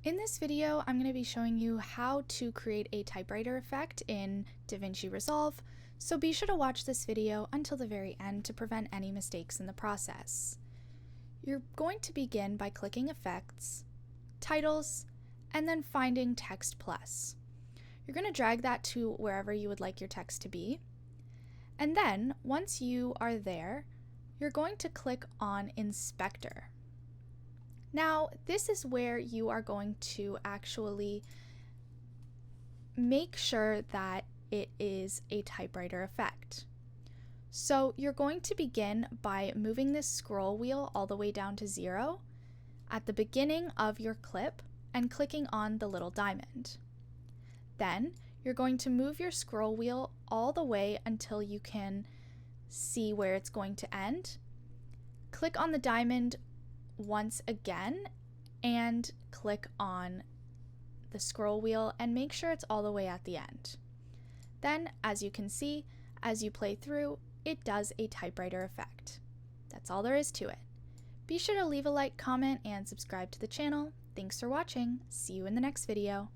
In this video, I'm going to be showing you how to create a typewriter effect in DaVinci Resolve, so be sure to watch this video until the very end to prevent any mistakes in the process. You're going to begin by clicking Effects, Titles, and then finding Text Plus. You're going to drag that to wherever you would like your text to be, and then once you are there, you're going to click on Inspector. Now, this is where you are going to actually make sure that it is a typewriter effect. So you're going to begin by moving this scroll wheel all the way down to 0 at the beginning of your clip and clicking on the little diamond. Then you're going to move your scroll wheel all the way until you can see where it's going to end. Click on the diamond once again and click on the scroll wheel and make sure it's all the way at the end. Then, as you can see, as you play through, it does a typewriter effect. That's all there is to it. Be sure to leave a like, comment, and subscribe to the channel. Thanks for watching. See you in the next video.